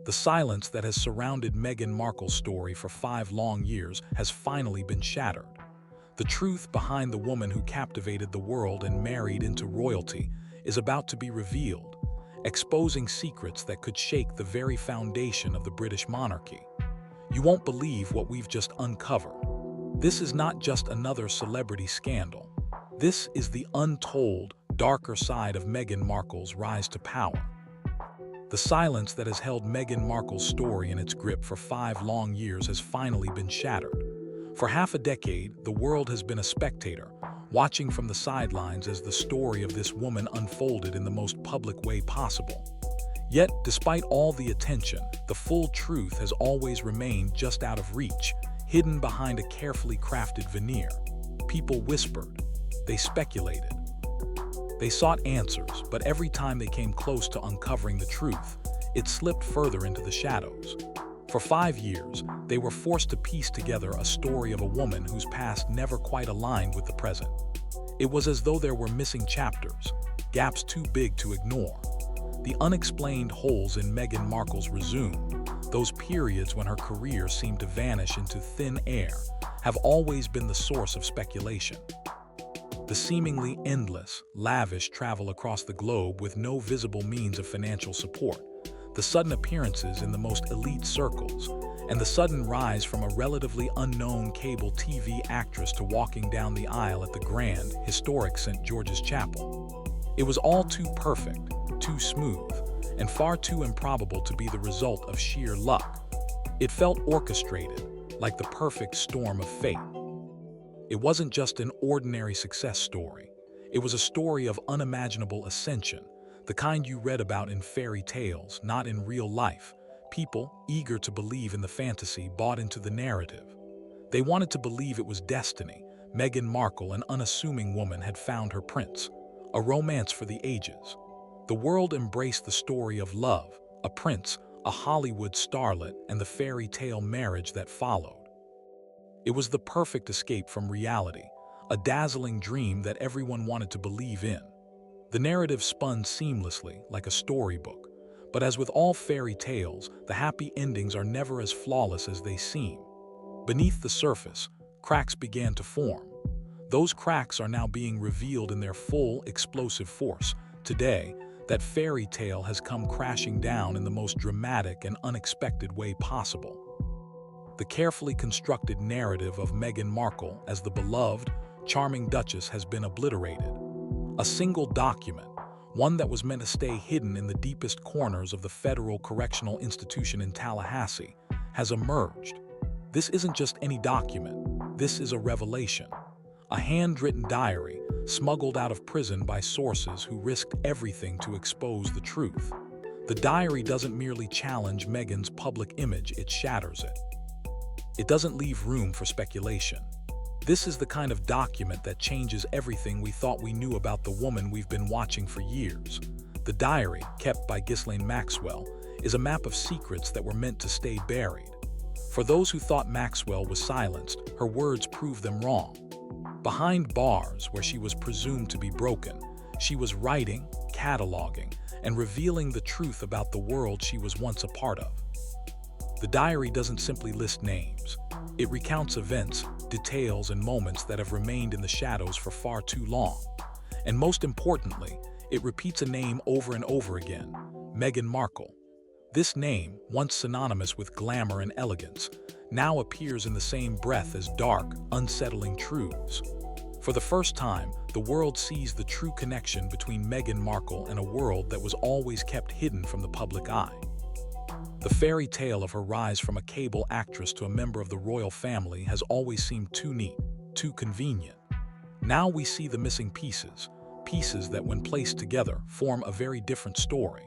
The silence that has surrounded Meghan Markle's story for 5 long years has finally been shattered. The truth behind the woman who captivated the world and married into royalty is about to be revealed, exposing secrets that could shake the very foundation of the British monarchy. You won't believe what we've just uncovered. This is not just another celebrity scandal. This is the untold, darker side of Meghan Markle's rise to power. The silence that has held Meghan Markle's story in its grip for 5 long years has finally been shattered. For half a decade, the world has been a spectator, watching from the sidelines as the story of this woman unfolded in the most public way possible. Yet, despite all the attention, the full truth has always remained just out of reach, hidden behind a carefully crafted veneer. People whispered. They speculated. They sought answers, but every time they came close to uncovering the truth, it slipped further into the shadows. For 5 years, they were forced to piece together a story of a woman whose past never quite aligned with the present. It was as though there were missing chapters, gaps too big to ignore. The unexplained holes in Meghan Markle's resume, those periods when her career seemed to vanish into thin air, have always been the source of speculation. The seemingly endless, lavish travel across the globe with no visible means of financial support, the sudden appearances in the most elite circles, and the sudden rise from a relatively unknown cable TV actress to walking down the aisle at the grand, historic St. George's Chapel. It was all too perfect, too smooth, and far too improbable to be the result of sheer luck. It felt orchestrated, like the perfect storm of fate. It wasn't just an ordinary success story. It was a story of unimaginable ascension, the kind you read about in fairy tales, not in real life. People, eager to believe in the fantasy, bought into the narrative. They wanted to believe it was destiny. Meghan Markle, an unassuming woman, had found her prince, a romance for the ages. The world embraced the story of love, a prince, a Hollywood starlet, and the fairy tale marriage that followed. It was the perfect escape from reality, a dazzling dream that everyone wanted to believe in. The narrative spun seamlessly, like a storybook. But as with all fairy tales, the happy endings are never as flawless as they seem. Beneath the surface, cracks began to form. Those cracks are now being revealed in their full, explosive force. Today, that fairy tale has come crashing down in the most dramatic and unexpected way possible. The carefully constructed narrative of Meghan Markle as the beloved, charming Duchess has been obliterated. A single document, one that was meant to stay hidden in the deepest corners of the Federal Correctional Institution in Tallahassee, has emerged. This isn't just any document. This is a revelation. A handwritten diary, smuggled out of prison by sources who risked everything to expose the truth. The diary doesn't merely challenge Meghan's public image, it shatters it. It doesn't leave room for speculation. This is the kind of document that changes everything we thought we knew about the woman we've been watching for years. The diary, kept by Ghislaine Maxwell, is a map of secrets that were meant to stay buried. For those who thought Maxwell was silenced, her words proved them wrong. Behind bars where she was presumed to be broken, she was writing, cataloging, and revealing the truth about the world she was once a part of. The diary doesn't simply list names. It recounts events, details, and moments that have remained in the shadows for far too long. And most importantly, it repeats a name over and over again: Meghan Markle. This name, once synonymous with glamour and elegance, now appears in the same breath as dark, unsettling truths. For the first time, the world sees the true connection between Meghan Markle and a world that was always kept hidden from the public eye. The fairy tale of her rise from a cable actress to a member of the royal family has always seemed too neat, too convenient. Now we see the missing pieces, pieces that, when placed together, form a very different story.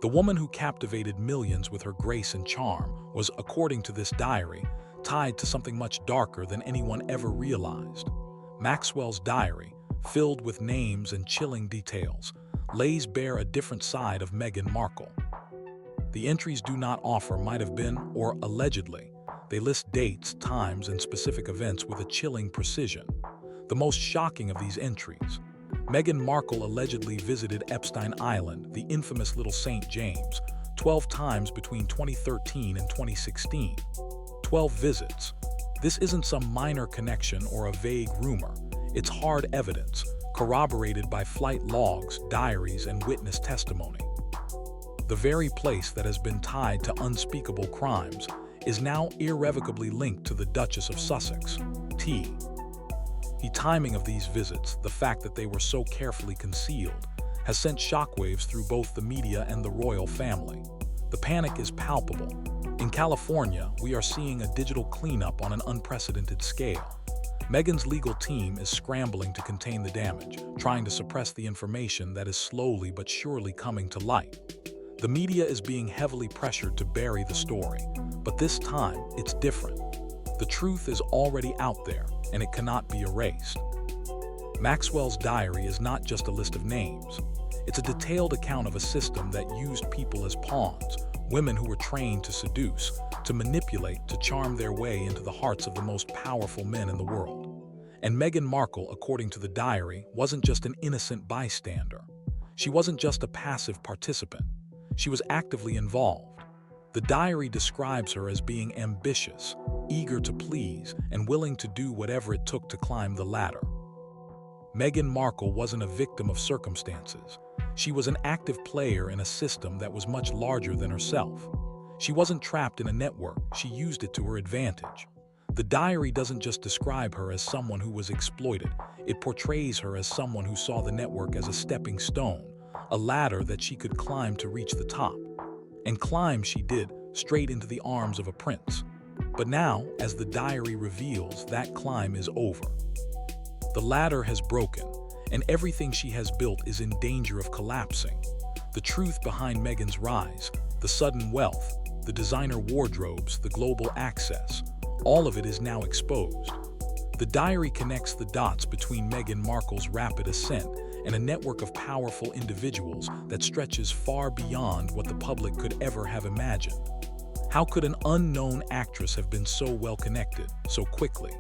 The woman who captivated millions with her grace and charm was, according to this diary, tied to something much darker than anyone ever realized. Maxwell's diary, filled with names and chilling details, lays bare a different side of Meghan Markle. The entries do not offer might have been or allegedly. They list dates, times, and specific events with a chilling precision. The most shocking of these entries: Meghan Markle allegedly visited Epstein Island, the infamous Little St. James, 12 times between 2013 and 2016. 12 visits. This isn't some minor connection or a vague rumor. It's hard evidence, corroborated by flight logs, diaries, and witness testimony. The very place that has been tied to unspeakable crimes is now irrevocably linked to the Duchess of Sussex, T. The timing of these visits, the fact that they were so carefully concealed, has sent shockwaves through both the media and the royal family. The panic is palpable. In California, we are seeing a digital cleanup on an unprecedented scale. Meghan's legal team is scrambling to contain the damage, trying to suppress the information that is slowly but surely coming to light. The media is being heavily pressured to bury the story, but this time it's different. The truth is already out there, and it cannot be erased. Maxwell's diary is not just a list of names. It's a detailed account of a system that used people as pawns, women who were trained to seduce, to manipulate, to charm their way into the hearts of the most powerful men in the world. And Meghan Markle, according to the diary, wasn't just an innocent bystander. She wasn't just a passive participant. She was actively involved. The diary describes her as being ambitious, eager to please, and willing to do whatever it took to climb the ladder. Meghan Markle wasn't a victim of circumstances. She was an active player in a system that was much larger than herself. She wasn't trapped in a network, she used it to her advantage. The diary doesn't just describe her as someone who was exploited, it portrays her as someone who saw the network as a stepping stone, a ladder that she could climb to reach the top. And climb she did, straight into the arms of a prince. But now, as the diary reveals, that climb is over. The ladder has broken, and everything she has built is in danger of collapsing. The truth behind Meghan's rise, the sudden wealth, the designer wardrobes, the global access, all of it is now exposed. The diary connects the dots between Meghan Markle's rapid ascent and a network of powerful individuals that stretches far beyond what the public could ever have imagined. How could an unknown actress have been so well connected, so quickly?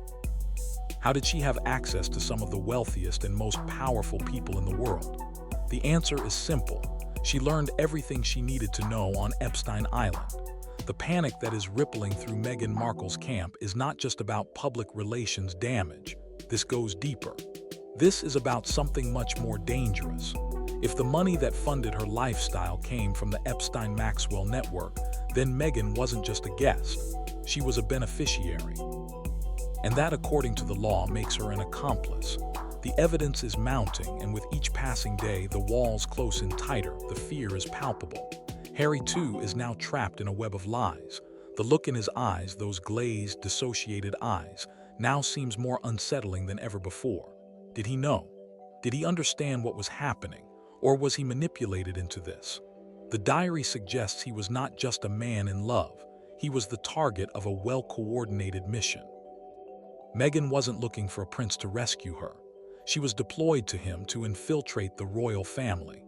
How did she have access to some of the wealthiest and most powerful people in the world? The answer is simple. She learned everything she needed to know on Epstein Island. The panic that is rippling through Meghan Markle's camp is not just about public relations damage. This goes deeper. This is about something much more dangerous. If the money that funded her lifestyle came from the Epstein-Maxwell network, then Meghan wasn't just a guest. She was a beneficiary. And that, according to the law, makes her an accomplice. The evidence is mounting, and with each passing day, the walls close in tighter, the fear is palpable. Harry, too, is now trapped in a web of lies. The look in his eyes, those glazed, dissociated eyes, now seems more unsettling than ever before. Did he know? Did he understand what was happening? Or was he manipulated into this? The diary suggests he was not just a man in love. He was the target of a well-coordinated mission. Meghan wasn't looking for a prince to rescue her. She was deployed to him to infiltrate the royal family.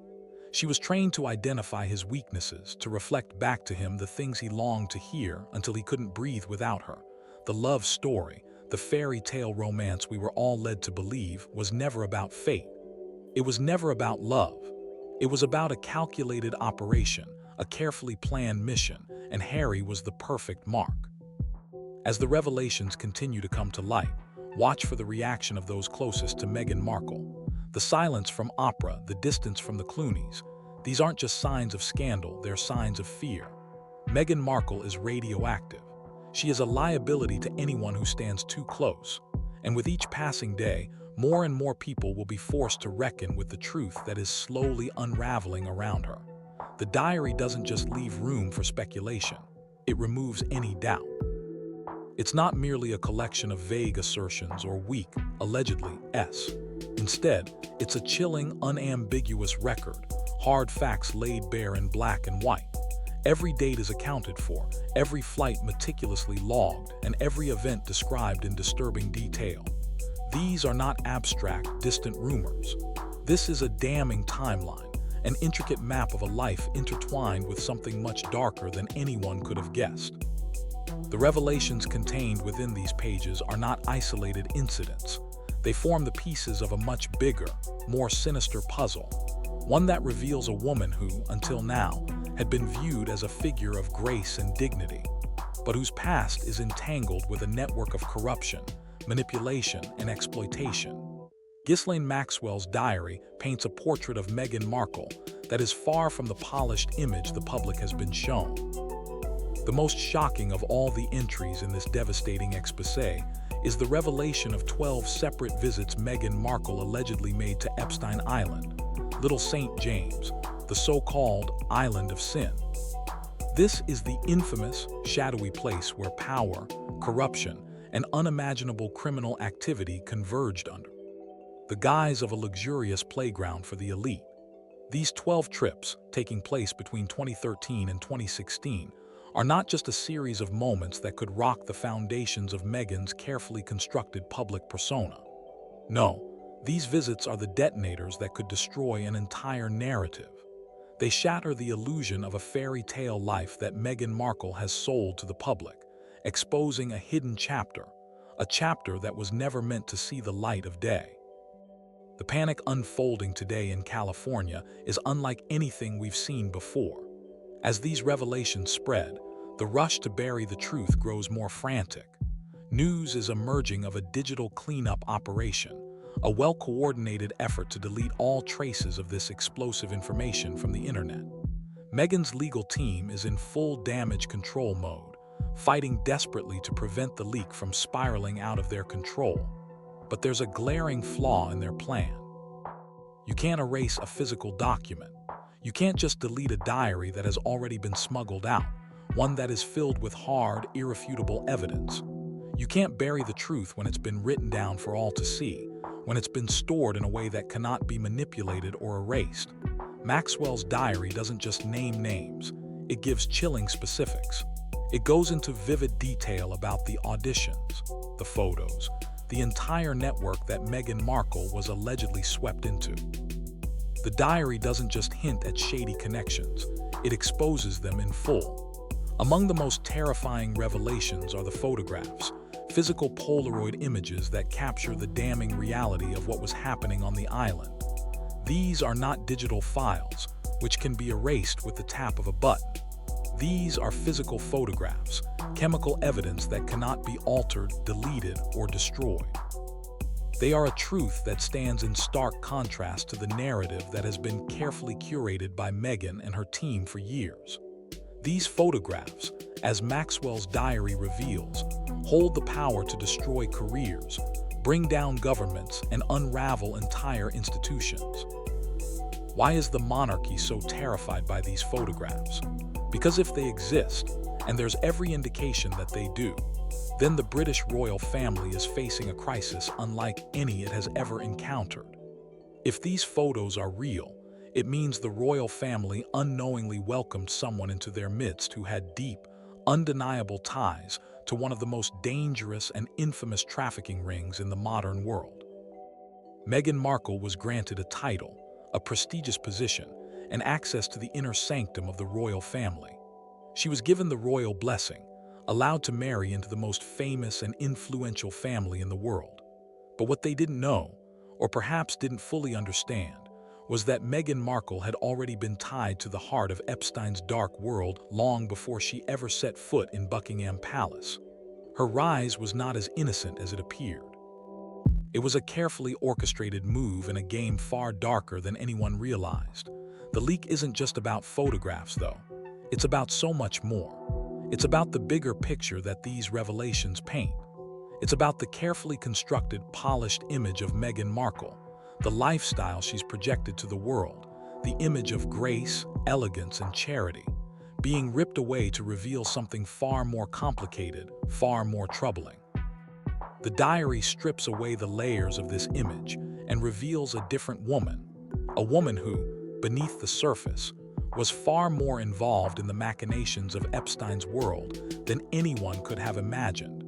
She was trained to identify his weaknesses, to reflect back to him the things he longed to hear until he couldn't breathe without her. The love story, the fairy tale romance we were all led to believe, was never about fate. It was never about love. It was about a calculated operation, a carefully planned mission, and Harry was the perfect mark. As the revelations continue to come to light, watch for the reaction of those closest to Meghan Markle. The silence from Oprah, the distance from the Clooneys. These aren't just signs of scandal, they're signs of fear. Meghan Markle is radioactive. She is a liability to anyone who stands too close. And with each passing day, more and more people will be forced to reckon with the truth that is slowly unraveling around her. The diary doesn't just leave room for speculation. It removes any doubt. It's not merely a collection of vague assertions or weak, allegedly, Instead, it's a chilling, unambiguous record, hard facts laid bare in black and white. Every date is accounted for, every flight meticulously logged, and every event described in disturbing detail. These are not abstract, distant rumors. This is a damning timeline, an intricate map of a life intertwined with something much darker than anyone could have guessed. The revelations contained within these pages are not isolated incidents. They form the pieces of a much bigger, more sinister puzzle, one that reveals a woman who, until now, had been viewed as a figure of grace and dignity, but whose past is entangled with a network of corruption, manipulation, and exploitation. Ghislaine Maxwell's diary paints a portrait of Meghan Markle that is far from the polished image the public has been shown. The most shocking of all the entries in this devastating exposé is the revelation of 12 separate visits Meghan Markle allegedly made to Epstein Island, Little St. James, the so-called Island of Sin. This is the infamous, shadowy place where power, corruption, and unimaginable criminal activity converged under the guise of a luxurious playground for the elite. These 12 trips, taking place between 2013 and 2016, are not just a series of moments that could rock the foundations of Meghan's carefully constructed public persona. No, these visits are the detonators that could destroy an entire narrative. They shatter the illusion of a fairy tale life that Meghan Markle has sold to the public, exposing a hidden chapter, a chapter that was never meant to see the light of day. The panic unfolding today in California is unlike anything we've seen before. As these revelations spread, the rush to bury the truth grows more frantic. News is emerging of a digital cleanup operation, a well-coordinated effort to delete all traces of this explosive information from the internet. Meghan's legal team is in full damage control mode, fighting desperately to prevent the leak from spiraling out of their control. But there's a glaring flaw in their plan. You can't erase a physical document. You can't just delete a diary that has already been smuggled out, one that is filled with hard, irrefutable evidence. You can't bury the truth when it's been written down for all to see, when it's been stored in a way that cannot be manipulated or erased. Maxwell's diary doesn't just name names, it gives chilling specifics. It goes into vivid detail about the auditions, the photos, the entire network that Meghan Markle was allegedly swept into. The diary doesn't just hint at shady connections, it exposes them in full. Among the most terrifying revelations are the photographs, physical Polaroid images that capture the damning reality of what was happening on the island. These are not digital files, which can be erased with the tap of a button. These are physical photographs, chemical evidence that cannot be altered, deleted, or destroyed. They are a truth that stands in stark contrast to the narrative that has been carefully curated by Meghan and her team for years. These photographs, as Maxwell's diary reveals, hold the power to destroy careers, bring down governments, and unravel entire institutions. Why is the monarchy so terrified by these photographs? Because if they exist, and there's every indication that they do, then the British royal family is facing a crisis unlike any it has ever encountered. If these photos are real, it means the royal family unknowingly welcomed someone into their midst who had deep, undeniable ties to one of the most dangerous and infamous trafficking rings in the modern world. Meghan Markle was granted a title, a prestigious position, and access to the inner sanctum of the royal family. She was given the royal blessing, allowed to marry into the most famous and influential family in the world. But what they didn't know, or perhaps didn't fully understand, was that Meghan Markle had already been tied to the heart of Epstein's dark world long before she ever set foot in Buckingham Palace. Her rise was not as innocent as it appeared. It was a carefully orchestrated move in a game far darker than anyone realized. The leak isn't just about photographs, though. It's about so much more. It's about the bigger picture that these revelations paint. It's about the carefully constructed, polished image of Meghan Markle, the lifestyle she's projected to the world, the image of grace, elegance, and charity, being ripped away to reveal something far more complicated, far more troubling. The diary strips away the layers of this image and reveals a different woman, a woman who, beneath the surface, was far more involved in the machinations of Epstein's world than anyone could have imagined.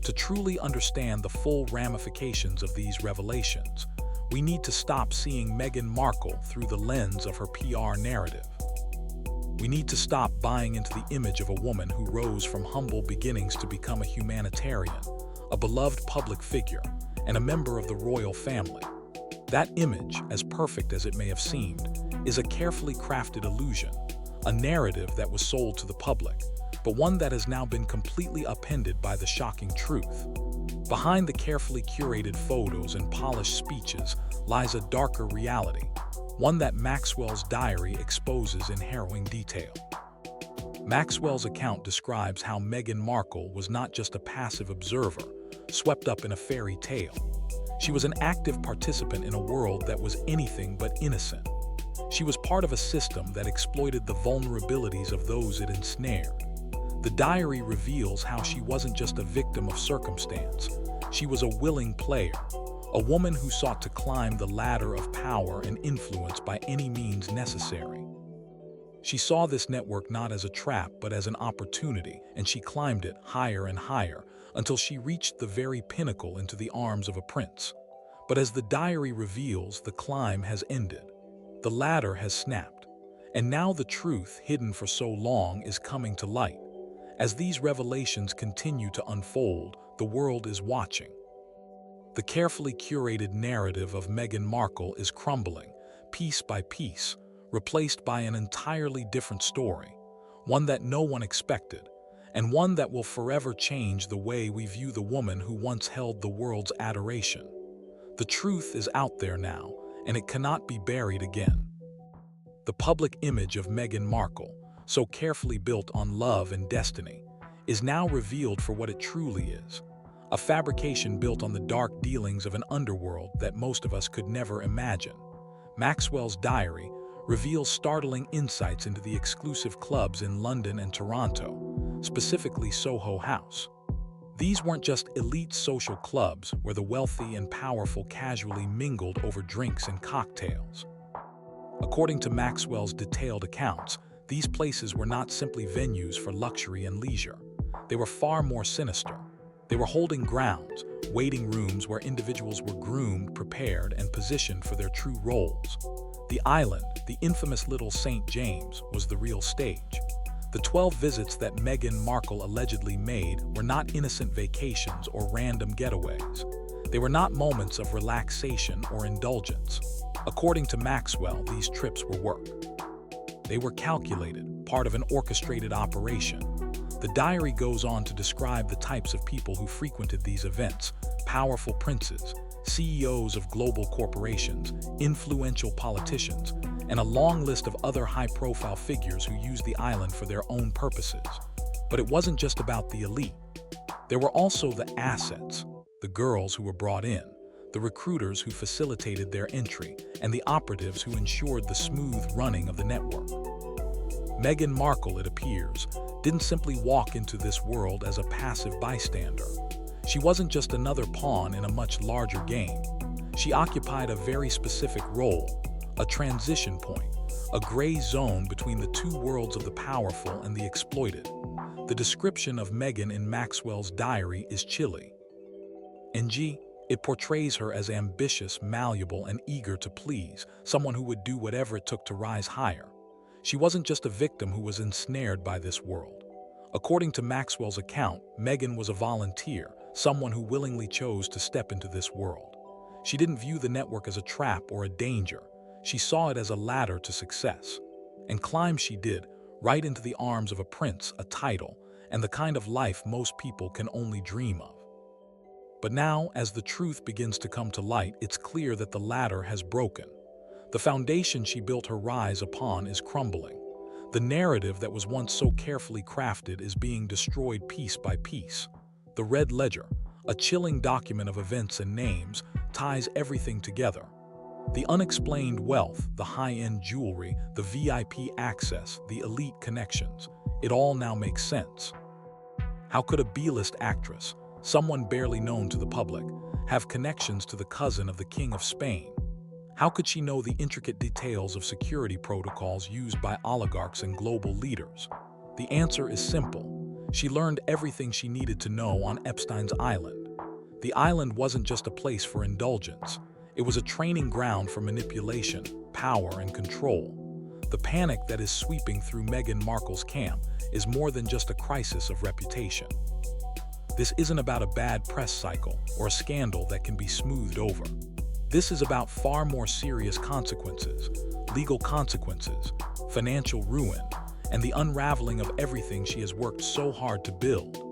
To truly understand the full ramifications of these revelations, we need to stop seeing Meghan Markle through the lens of her PR narrative. We need to stop buying into the image of a woman who rose from humble beginnings to become a humanitarian, a beloved public figure, and a member of the royal family. That image, as perfect as it may have seemed, is a carefully crafted illusion, a narrative that was sold to the public, but one that has now been completely upended by the shocking truth. Behind the carefully curated photos and polished speeches lies a darker reality, one that Maxwell's diary exposes in harrowing detail. Maxwell's account describes how Meghan Markle was not just a passive observer, swept up in a fairy tale. She was an active participant in a world that was anything but innocent. She was part of a system that exploited the vulnerabilities of those it ensnared. The diary reveals how she wasn't just a victim of circumstance. She was a willing player, a woman who sought to climb the ladder of power and influence by any means necessary. She saw this network not as a trap but as an opportunity, and she climbed it higher and higher until she reached the very pinnacle into the arms of a prince. But as the diary reveals, the climb has ended. The ladder has snapped, and now the truth hidden for so long is coming to light. As these revelations continue to unfold, the world is watching. The carefully curated narrative of Meghan Markle is crumbling, piece by piece, replaced by an entirely different story, one that no one expected, and one that will forever change the way we view the woman who once held the world's adoration. The truth is out there now, and it cannot be buried again. The public image of Meghan Markle, so carefully built on love and destiny, is now revealed for what it truly is, a fabrication built on the dark dealings of an underworld that most of us could never imagine. Maxwell's diary reveals startling insights into the exclusive clubs in London and Toronto, specifically Soho House. These weren't just elite social clubs where the wealthy and powerful casually mingled over drinks and cocktails. According to Maxwell's detailed accounts, these places were not simply venues for luxury and leisure. They were far more sinister. They were holding grounds, waiting rooms where individuals were groomed, prepared, and positioned for their true roles. The island, the infamous Little St. James, was the real stage. The 12 visits that Meghan Markle allegedly made were not innocent vacations or random getaways. They were not moments of relaxation or indulgence. According to Maxwell, these trips were work. They were calculated, part of an orchestrated operation. The diary goes on to describe the types of people who frequented these events: powerful princes, CEOs of global corporations, influential politicians, and a long list of other high-profile figures who used the island for their own purposes. But it wasn't just about the elite. There were also the assets, the girls who were brought in, the recruiters who facilitated their entry, and the operatives who ensured the smooth running of the network. Meghan Markle, it appears, didn't simply walk into this world as a passive bystander. She wasn't just another pawn in a much larger game. She occupied a very specific role, a transition point, a gray zone between the two worlds of the powerful and the exploited. The description of Meghan in Maxwell's diary is chilly. It portrays her as ambitious, malleable, and eager to please, someone who would do whatever it took to rise higher. She wasn't just a victim who was ensnared by this world. According to Maxwell's account, Meghan was a volunteer, someone who willingly chose to step into this world. She didn't view the network as a trap or a danger. She saw it as a ladder to success. And climb she did, right into the arms of a prince, a title, and the kind of life most people can only dream of. But now, as the truth begins to come to light, it's clear that the ladder has broken. The foundation she built her rise upon is crumbling. The narrative that was once so carefully crafted is being destroyed piece by piece. The Red Ledger, a chilling document of events and names, ties everything together. The unexplained wealth, the high-end jewelry, the VIP access, the elite connections, it all now makes sense. How could a B-list actress, someone barely known to the public, have connections to the cousin of the King of Spain? How could she know the intricate details of security protocols used by oligarchs and global leaders? The answer is simple. She learned everything she needed to know on Epstein's island. The island wasn't just a place for indulgence. It was a training ground for manipulation, power, and control. The panic that is sweeping through Meghan Markle's camp is more than just a crisis of reputation. This isn't about a bad press cycle or a scandal that can be smoothed over. This is about far more serious consequences, legal consequences, financial ruin, and the unraveling of everything she has worked so hard to build.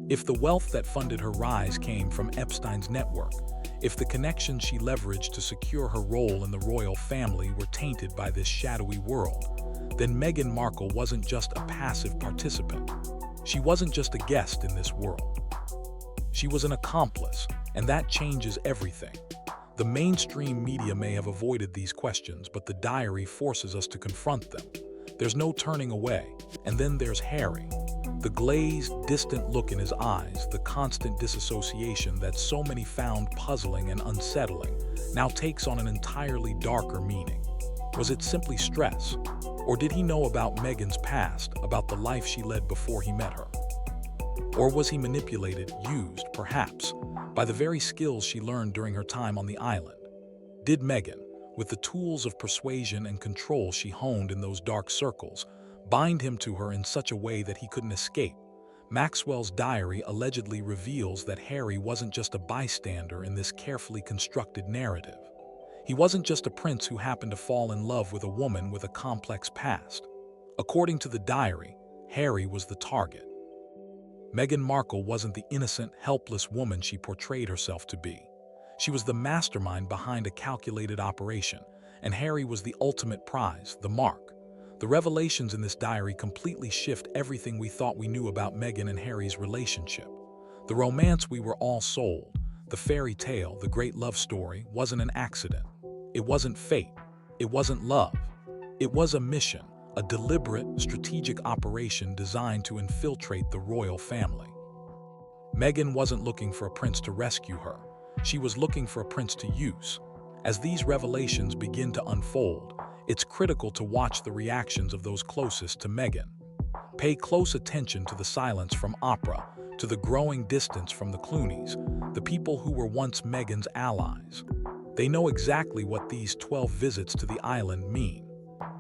If the wealth that funded her rise came from Epstein's network, if the connections she leveraged to secure her role in the royal family were tainted by this shadowy world, then Meghan Markle wasn't just a passive participant. She wasn't just a guest in this world. She was an accomplice, and that changes everything. The mainstream media may have avoided these questions, but the diary forces us to confront them. There's no turning away. And then there's Harry. The glazed, distant look in his eyes, the constant disassociation that so many found puzzling and unsettling, now takes on an entirely darker meaning. Was it simply stress? Or did he know about Meghan's past, about the life she led before he met her? Or was he manipulated, used, perhaps, by the very skills she learned during her time on the island? Did Meghan, with the tools of persuasion and control she honed in those dark circles, bind him to her in such a way that he couldn't escape? Maxwell's diary allegedly reveals that Harry wasn't just a bystander in this carefully constructed narrative. He wasn't just a prince who happened to fall in love with a woman with a complex past. According to the diary, Harry was the target. Meghan Markle wasn't the innocent, helpless woman she portrayed herself to be. She was the mastermind behind a calculated operation, and Harry was the ultimate prize, the mark. The revelations in this diary completely shift everything we thought we knew about Meghan and Harry's relationship. The romance we were all sold, the fairy tale, the great love story, wasn't an accident. It wasn't fate. It wasn't love. It was a mission, a deliberate, strategic operation designed to infiltrate the royal family. Meghan wasn't looking for a prince to rescue her. She was looking for a prince to use. As these revelations begin to unfold, it's critical to watch the reactions of those closest to Meghan. Pay close attention to the silence from Oprah, to the growing distance from the Clooneys, the people who were once Meghan's allies. They know exactly what these 12 visits to the island mean.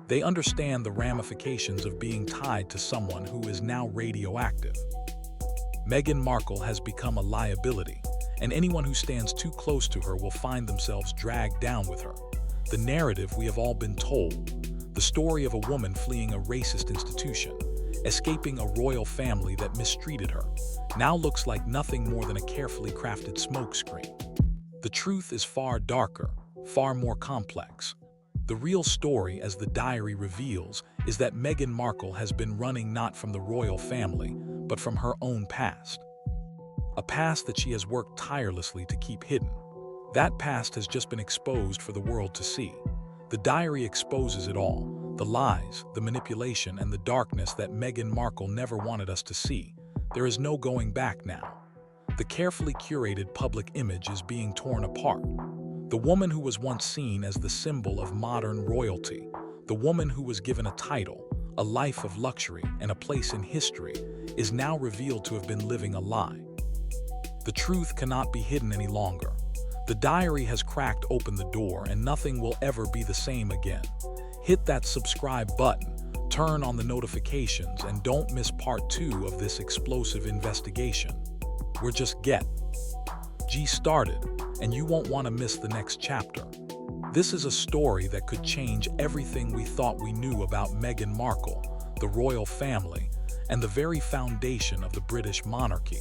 They understand the ramifications of being tied to someone who is now radioactive. Meghan Markle has become a liability, and anyone who stands too close to her will find themselves dragged down with her. The narrative we have all been told, the story of a woman fleeing a racist institution, escaping a royal family that mistreated her, now looks like nothing more than a carefully crafted smokescreen. The truth is far darker, far more complex. The real story, as the diary reveals, is that Meghan Markle has been running not from the royal family, but from her own past. A past that she has worked tirelessly to keep hidden. That past has just been exposed for the world to see. The diary exposes it all, the lies, the manipulation, and the darkness that Meghan Markle never wanted us to see. There is no going back now. The carefully curated public image is being torn apart. The woman who was once seen as the symbol of modern royalty, the woman who was given a title, a life of luxury, and a place in history, is now revealed to have been living a lie. The truth cannot be hidden any longer. The diary has cracked open the door, and nothing will ever be the same again. Hit that subscribe button, turn on the notifications, and don't miss part 2 of this explosive investigation. We're just getting started, and you won't want to miss the next chapter. This is a story that could change everything we thought we knew about Meghan Markle, the royal family, and the very foundation of the British monarchy.